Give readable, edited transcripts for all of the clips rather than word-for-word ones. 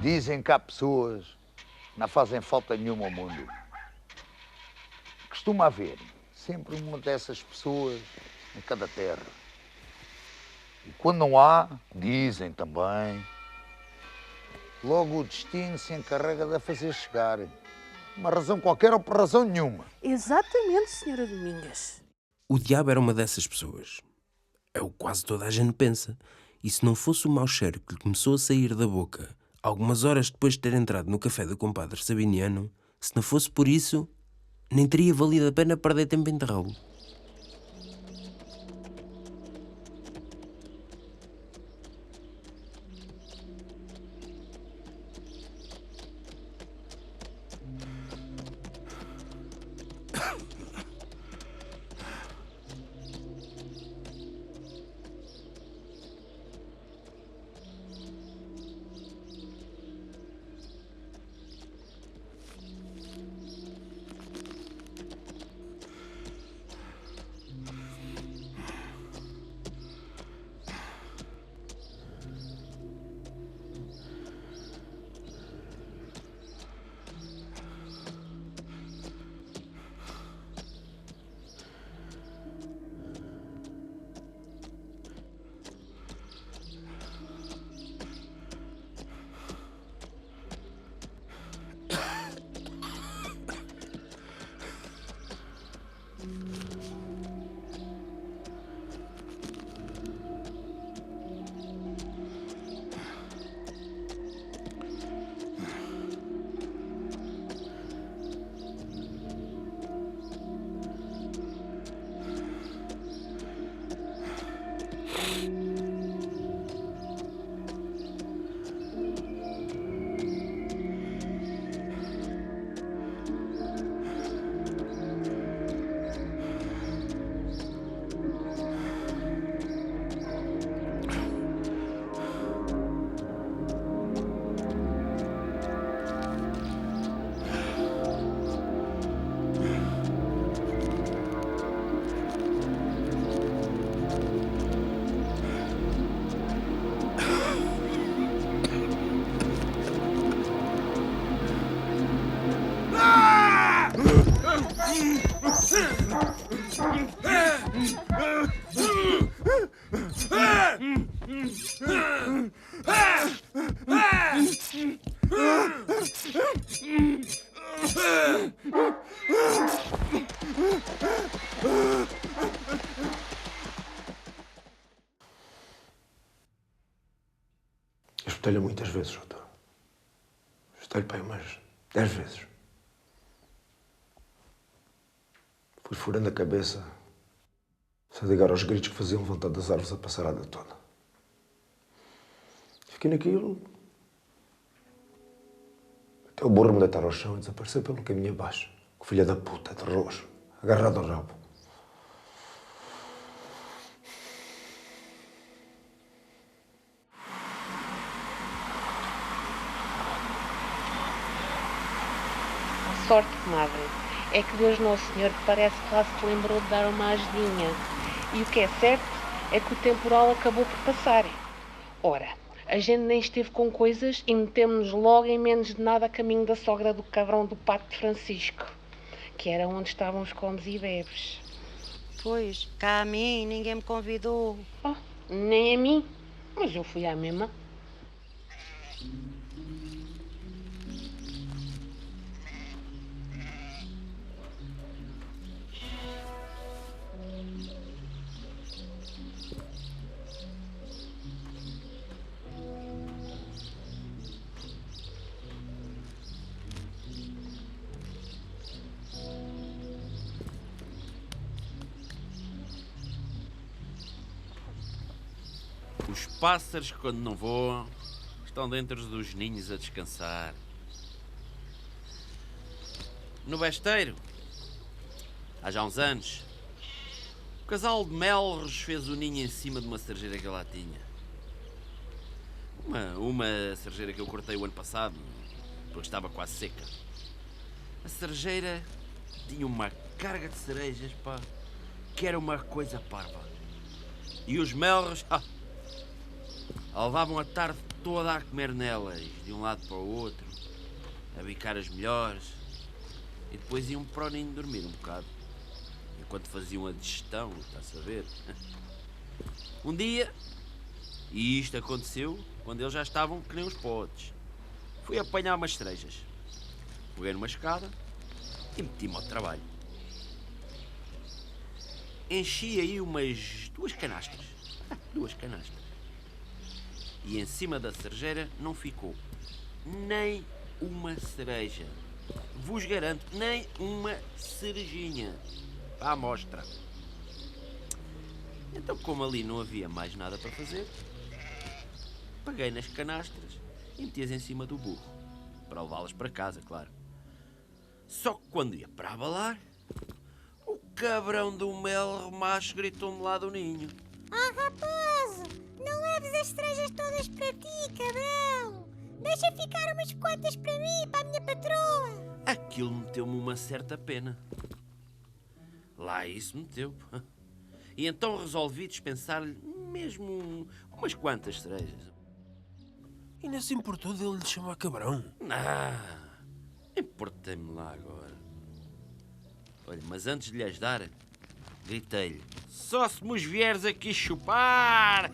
Dizem que há pessoas que não fazem falta nenhuma ao mundo. Costuma haver sempre uma dessas pessoas em cada terra. E quando não há, dizem também, logo o destino se encarrega de a fazer chegar. Uma razão qualquer ou por razão nenhuma. Exatamente, senhora Domingas. O diabo era uma dessas pessoas. É o que quase toda a gente pensa. E se não fosse o mau cheiro que lhe começou a sair da boca algumas horas depois de ter entrado no café do compadre Sabiniano, se não fosse por isso, nem teria valido a pena perder tempo em enterrá-lo. Eu espetei-lhe muitas vezes, doutor. Espetei-lhe para aí umas 10 vezes. Fui furando a cabeça, sem ligar aos gritos que faziam vontade das árvores a passarada toda. Fiquei naquilo, até o burro me deitar ao chão e desaparecer pelo caminho abaixo, com filha da puta, de roxo, agarrado ao rabo. Sorte, comadre, é que Deus Nosso Senhor que parece que lá se lembrou de dar uma ajudinha. E o que é certo é que o temporal acabou por passar. Ora, a gente nem esteve com coisas e metemos-nos logo em menos de nada a caminho da sogra do cabrão do Pato de Francisco, que era onde estavam os comes e bebes. Pois, cá a mim ninguém me convidou. Oh, nem a mim, mas eu fui à mesma. Os pássaros, quando não voam, estão dentro dos ninhos a descansar. No besteiro, há já uns anos, o casal de Melros fez o ninho em cima de uma cerejeira que lá tinha. Uma cerejeira que eu cortei o ano passado, porque estava quase seca. A cerejeira tinha uma carga de cerejas, pá, que era uma coisa parva. E os Melros, levavam a tarde toda a comer nelas, de um lado para o outro, a bicar as melhores, e depois iam para o ninho dormir um bocado, enquanto faziam a digestão, está-se a ver? Um dia, e isto aconteceu quando eles já estavam que nem os potes, fui apanhar umas cerejas, peguei numa escada e meti-me ao trabalho. Enchi aí umas 2 canastas. 2 canastas. E em cima da cerejeira não ficou nem uma cereja. Vos garanto, nem uma cerejinha. À amostra. Então, como ali não havia mais nada para fazer, peguei nas canastras e meti-as em cima do burro. Para levá-las para casa, claro. Só que quando ia para abalar, o cabrão do mel macho gritou-me lá do ninho. Oh, raposo, não leves as cerejas todas para ti, cabrão. Deixa ficar umas quantas para mim, para a minha patroa. Aquilo meteu-me uma certa pena. Lá isso meteu. E então resolvi dispensar-lhe mesmo umas quantas cerejas. E não se importou dele lhe chamar cabrão? Importei-me lá agora. Olha, mas antes de lhes dar, gritei-lhe: só se nos vieres aqui chupar!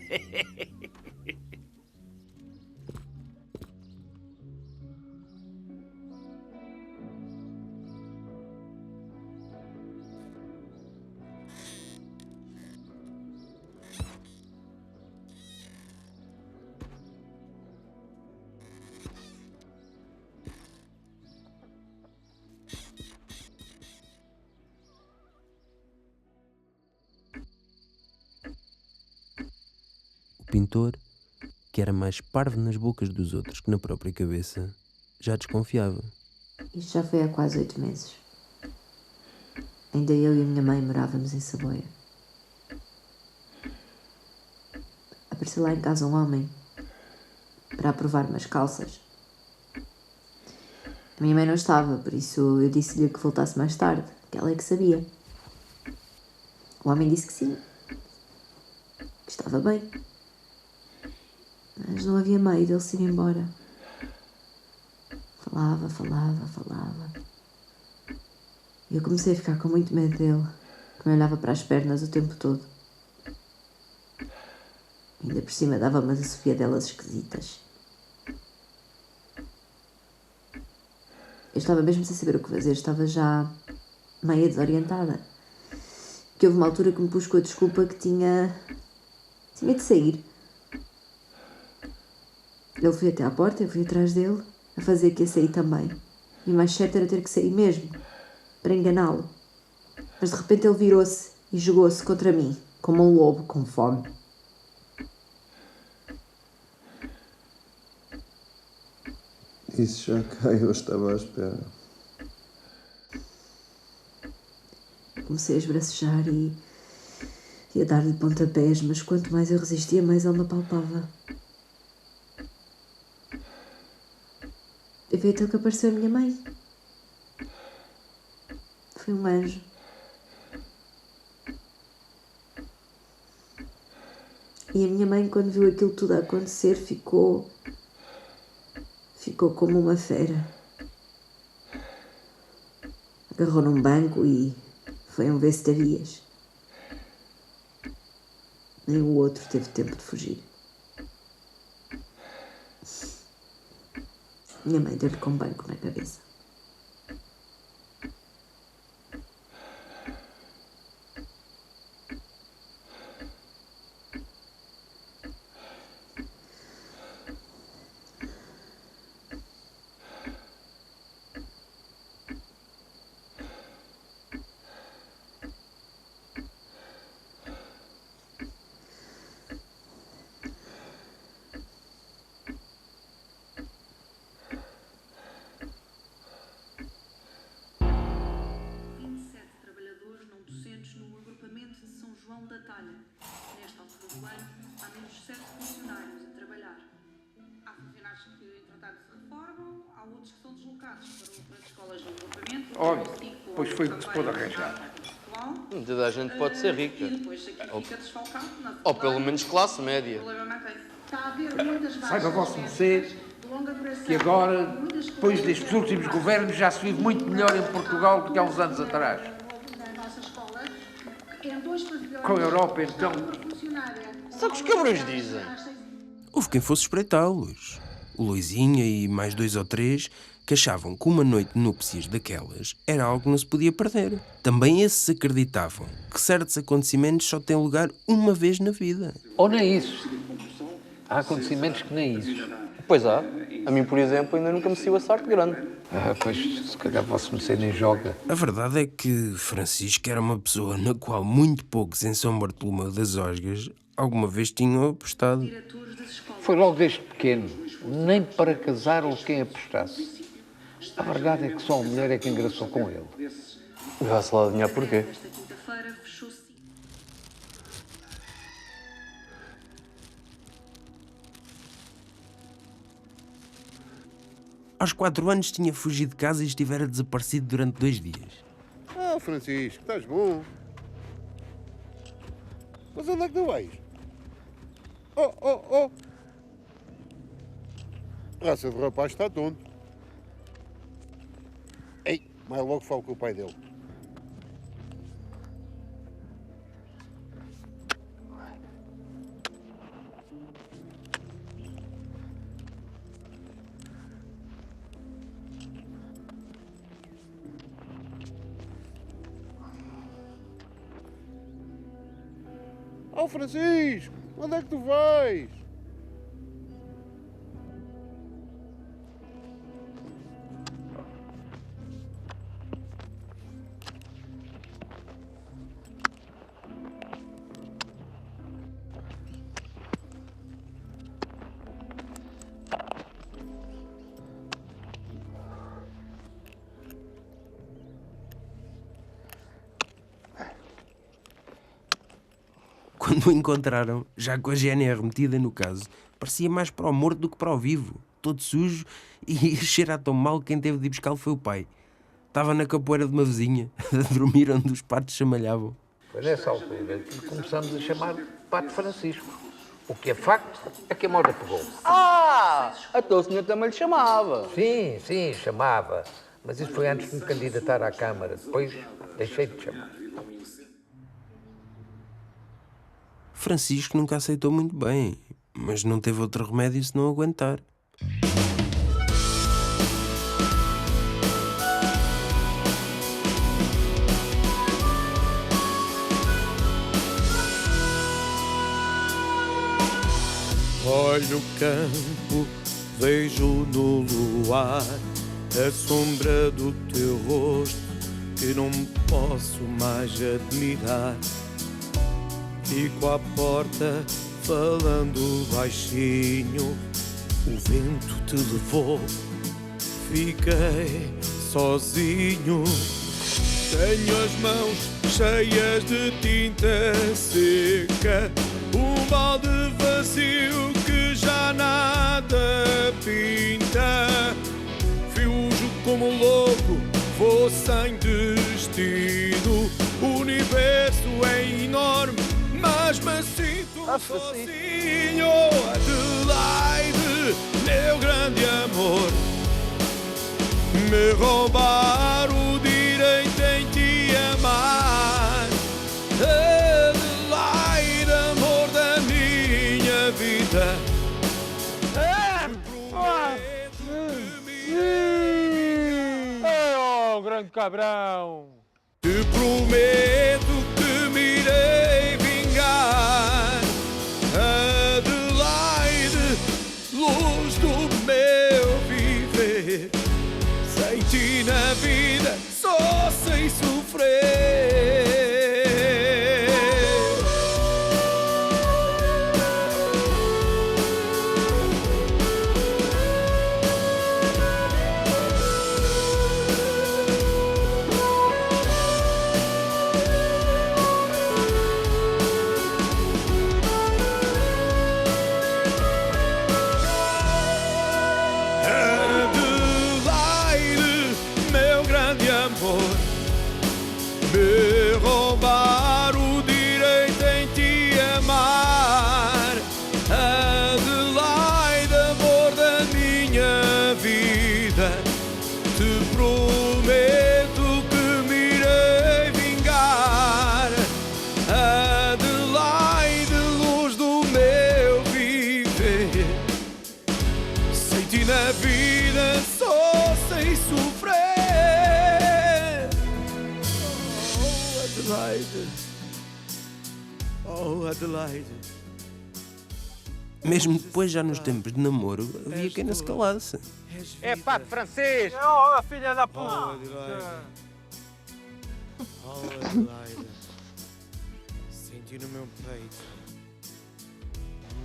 O pintor, que era mais parvo nas bocas dos outros que na própria cabeça, já desconfiava. Isto já foi há quase 8 meses. Ainda eu e a minha mãe morávamos em Saboia. Apareceu lá em casa um homem para aprovar umas calças. A minha mãe não estava, por isso eu disse-lhe que voltasse mais tarde, que ela é que sabia. O homem disse que sim, que estava bem. Mas não havia meio dele se ir embora. Falava. E eu comecei a ficar com muito medo dele, que me olhava para as pernas o tempo todo. Ainda por cima dava umas assobiadelas esquisitas. Eu estava mesmo sem saber o que fazer, estava já meio desorientada. Que houve uma altura que me pus com a desculpa que tinha de sair. Ele foi até à porta, eu fui atrás dele, a fazer que ia sair também. E o mais certo era ter que sair mesmo, para enganá-lo. Mas de repente ele virou-se e jogou-se contra mim, como um lobo com fome. Isso já cá eu estava à espera. Comecei a esbracejar e a dar-lhe pontapés, mas quanto mais eu resistia, mais ele me apalpava. E foi então que apareceu a minha mãe. Foi um anjo. E a minha mãe, quando viu aquilo tudo a acontecer, ficou como uma fera. Agarrou num banco e foi um vê-se-te-avias. Nem o outro teve tempo de fugir. Minha mãe deu-lhe com um banco na cabeça. Nesta altura do ano, há menos 7 funcionários a trabalhar. Há funcionários que, entretanto, se reformam, há outros que são deslocados para outras escolas de agrupamento. Olha, pois foi o que se pôde arranjar. Toda a gente pode ser rica. E depois aqui fica desfalcado. Ou pelo menos classe média. O problema mantém-se. Está a Saiba vosso mercê que agora, depois destes últimos governos, já se vive muito melhor em Portugal do que há uns anos atrás. Com a Europa, então... Sabe o que os cabrões dizem? Houve quem fosse espreitá-los. O Luizinha e mais 2 ou 3 que achavam que uma noite de núpcias daquelas era algo que não se podia perder. Também esses acreditavam que certos acontecimentos só têm lugar uma vez na vida. Ou nem isso. Há acontecimentos que nem isso. Pois há. A mim, por exemplo, ainda nunca me saiu a sorte grande. Pois, se calhar vosso mercê nem joga. A verdade é que Francisco era uma pessoa na qual muito poucos em São Bartolomeu das Osgas alguma vez tinham apostado. Foi logo desde pequeno. Nem para casar ou quem apostasse. A verdade é que só a mulher é que engraçou com ele. Vá-se lá adivinhar porquê. Aos 4 anos tinha fugido de casa e estivera desaparecido durante 2 dias. Ah, Francisco, estás bom? Mas onde é que tu vais? Oh! Raça de rapaz está tonto. Ei, mais logo falo com o pai dele. Oh, Francisco, onde é que tu vais? Quando o encontraram, já com a GNR metida no caso, parecia mais para o morto do que para o vivo, todo sujo e a cheirar tão mal que quem teve de ir buscá-lo foi o pai. Estava na capoeira de uma vizinha, a dormir onde os patos chamalhavam. Foi nessa altura que começamos a chamar Pato Francisco. O que é facto é que a moda pegou. Ah! Até o senhor também lhe chamava. Sim, chamava. Mas isso foi antes de me candidatar à Câmara. Depois deixei de chamar. Francisco nunca aceitou muito bem, mas não teve outro remédio senão aguentar. Olho o campo, vejo no luar a sombra do teu rosto que não posso mais admirar. Fico à porta falando baixinho, o vento te levou, fiquei sozinho. Tenho as mãos cheias de tinta seca, um balde vazio que já nada pinta. Fujo como louco, vou sem destino, o universo é enorme, mas me sinto sozinho. Adelaide, meu grande amor, me roubar o direito em te amar. Adelaide, amor da minha vida. Oh, grande cabrão! Te prometo que me irei vingar. Adelaide, luz do meu viver. Sem ti na vida só sei sofrer. Me roubar o direito em te amar. Adelaide. Adelaide. Oh, Adelaide. Mesmo depois, já nos tempos de namoro, havia quem não se calasse. É Padre Francisco! Oh, filha da puta! Oh, Adelaide. Senti no meu peito.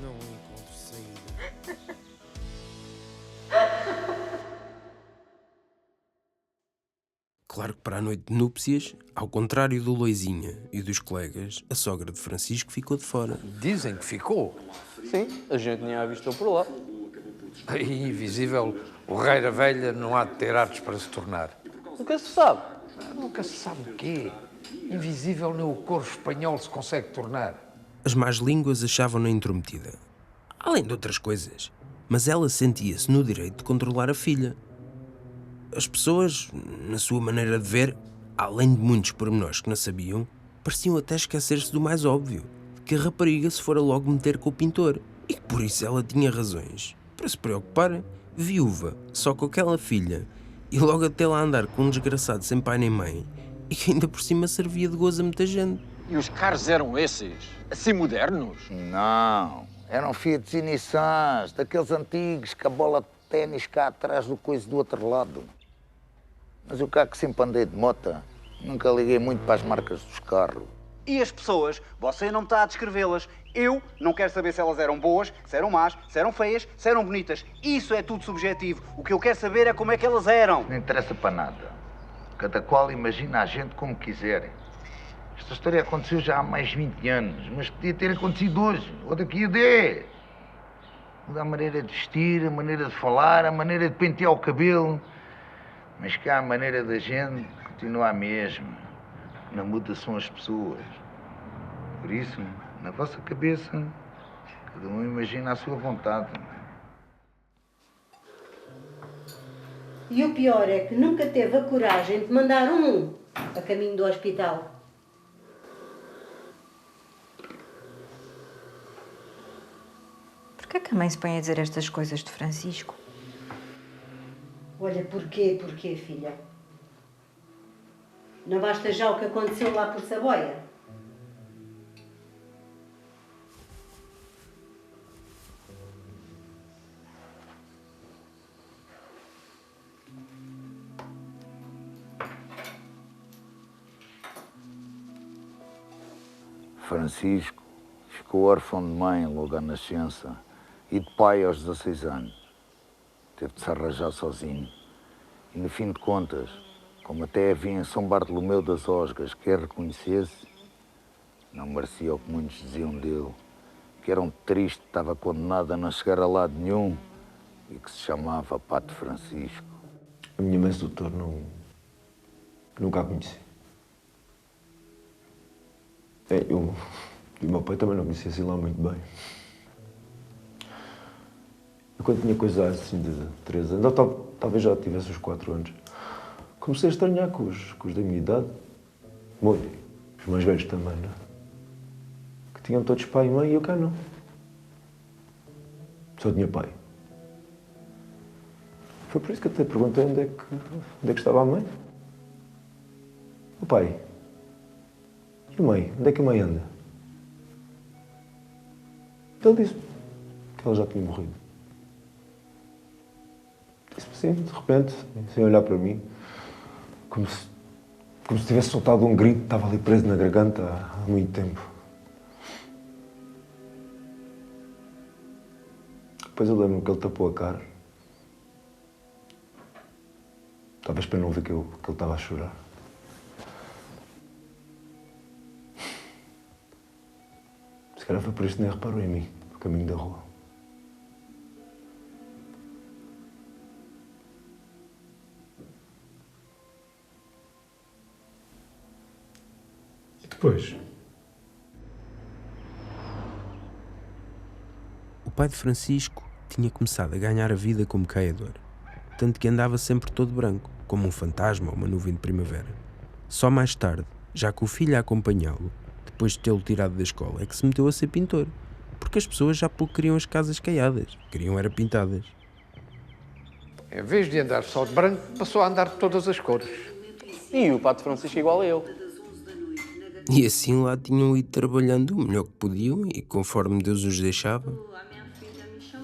Não encontro saída. Claro que para a noite de núpcias, ao contrário do Loizinha e dos colegas, a sogra de Francisco ficou de fora. Dizem que ficou. Sim, a gente nem a avistou por lá. E invisível, o rei da velha não há de ter artes para se tornar. Nunca se sabe. Nunca se sabe o quê. Invisível nem o coro espanhol se consegue tornar. As más línguas achavam-na intrometida. Além de outras coisas. Mas ela sentia-se no direito de controlar a filha. As pessoas, na sua maneira de ver, além de muitos pormenores que não sabiam, pareciam até esquecer-se do mais óbvio, de que a rapariga se fora logo meter com o pintor, e que por isso ela tinha razões para se preocupar, viúva, só com aquela filha, e logo até lá andar com um desgraçado sem pai nem mãe, e que ainda por cima servia de gozo a muita gente. E os carros eram esses? Assim modernos? Não, eram Fiat e Nissans, daqueles antigos que a bola de ténis cá atrás do coiso do outro lado. Mas eu cá que sempre andei de moto, nunca liguei muito para as marcas dos carros. E as pessoas, você não está a descrevê-las. Eu não quero saber se elas eram boas, se eram más, se eram feias, se eram bonitas. Isso é tudo subjetivo. O que eu quero saber é como é que elas eram. Não interessa para nada. Cada qual imagina a gente como quiser. Esta história aconteceu já há mais de 20 anos, mas podia ter acontecido hoje, ou daqui a 10. Muda a maneira de vestir, a maneira de falar, a maneira de pentear o cabelo. Mas cá a maneira da gente continua a mesma. Não muda são as pessoas. Por isso, na vossa cabeça, cada um imagina a sua vontade. E o pior é que nunca teve a coragem de mandar um a caminho do hospital. Porquê que a mãe se põe a dizer estas coisas de Francisco? Olha, porquê, filha? Não basta já o que aconteceu lá por Saboia? Francisco ficou órfão de mãe logo à nascença e de pai aos 16 anos. Teve de se arranjar sozinho. E, no fim de contas, como até havia em São Bartolomeu das Osgas quem reconhecesse, não merecia o que muitos diziam dele, que era um triste, estava condenado a não chegar a lado nenhum e que se chamava Padre Francisco. A minha mãe, doutor, nunca a conheci. Eu e o meu pai também não conhecia assim lá muito bem. Eu, quando tinha coisa assim de 3 anos, talvez já tivesse uns 4 anos, comecei a estranhar com os da minha idade, os mais velhos também, não é? Que tinham todos pai e mãe e eu cá não. Só tinha pai. Foi por isso que até perguntei onde é que estava a mãe. O pai. E a mãe? Onde é que a mãe anda? Ele disse que ela já tinha morrido. Disse-me assim, de repente, sem olhar para mim, como se tivesse soltado um grito que estava ali preso na garganta há muito tempo. Depois eu lembro-me que ele tapou a cara. Talvez para não ver que ele estava a chorar. Se calhar foi por isso que nem reparou em mim, no caminho da rua. E depois? O pai de Francisco tinha começado a ganhar a vida como caiador, tanto que andava sempre todo branco, como um fantasma ou uma nuvem de primavera. Só mais tarde, já que o filho a acompanhá-lo, depois de tê-lo tirado da escola, é que se meteu a ser pintor, porque as pessoas já pouco queriam as casas caiadas, queriam era pintadas. Em vez de andar só de branco, passou a andar de todas as cores. E o Padre Francisco igual a eu. E assim lá tinham ido trabalhando o melhor que podiam e conforme Deus os deixava.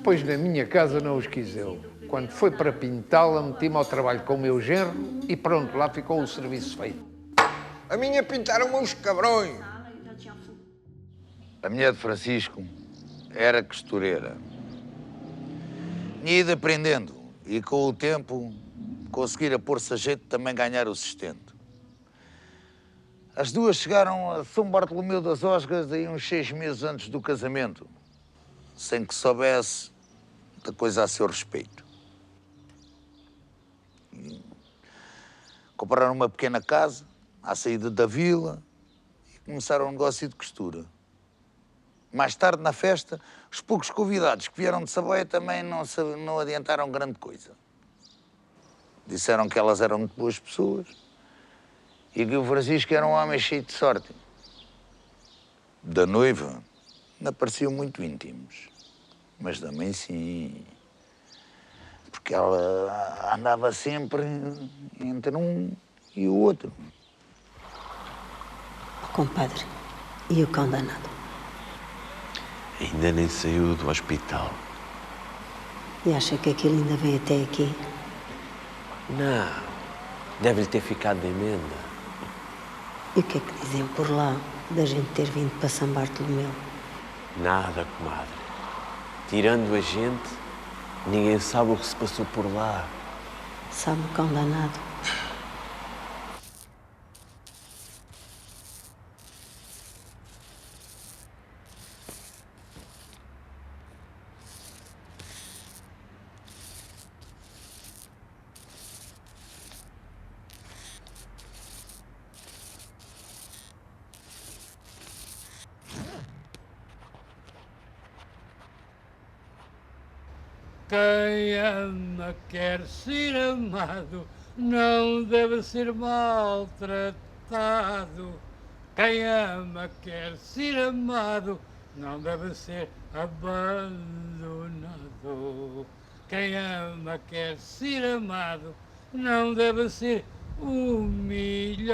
Pois na minha casa não os quis eu. Quando foi para pintá-la, meti-me ao trabalho com o meu genro e pronto, lá ficou o serviço feito. A minha pintaram uns cabrões. A mulher de Francisco era costureira. Tinha ido aprendendo e com o tempo conseguira pôr-se a jeito de também ganhar o sustento. As duas chegaram a São Bartolomeu das Osgas aí uns 6 meses antes do casamento, sem que soubesse da coisa a seu respeito. Compraram uma pequena casa à saída da vila e começaram um negócio de costura. Mais tarde, na festa, os poucos convidados que vieram de Saboia também não adiantaram grande coisa. Disseram que elas eram muito boas pessoas e que o Francisco era um homem cheio de sorte. Da noiva, não pareciam muito íntimos, mas da mãe sim. Porque ela andava sempre entre um e o outro. Oh, compadre, e o cão danado? Ainda nem saiu do hospital. E acha que aquilo ainda vem até aqui? Não, deve-lhe ter ficado de emenda. E o que é que dizem por lá da gente ter vindo para São Bartolomeu? Nada, comadre. Tirando a gente, ninguém sabe o que se passou por lá. Sabe o cão danado? Quem ama quer ser amado, não deve ser maltratado. Quem ama quer ser amado, não deve ser abandonado. Quem ama quer ser amado, não deve ser humilhado.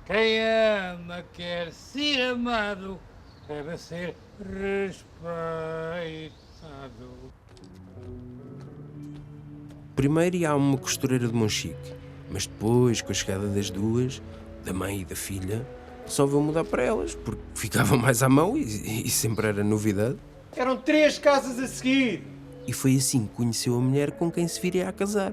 Quem ama quer ser amado, deve ser respeitado. Primeiro ia a uma costureira de Monchique, mas depois, com a chegada das duas, da mãe e da filha, resolveu mudar para elas, porque ficava mais à mão e sempre era novidade. Eram 3 casas a seguir. E foi assim que conheceu a mulher com quem se viria a casar.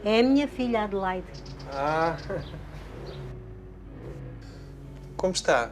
É a minha filha Adelaide. Ah. Como está?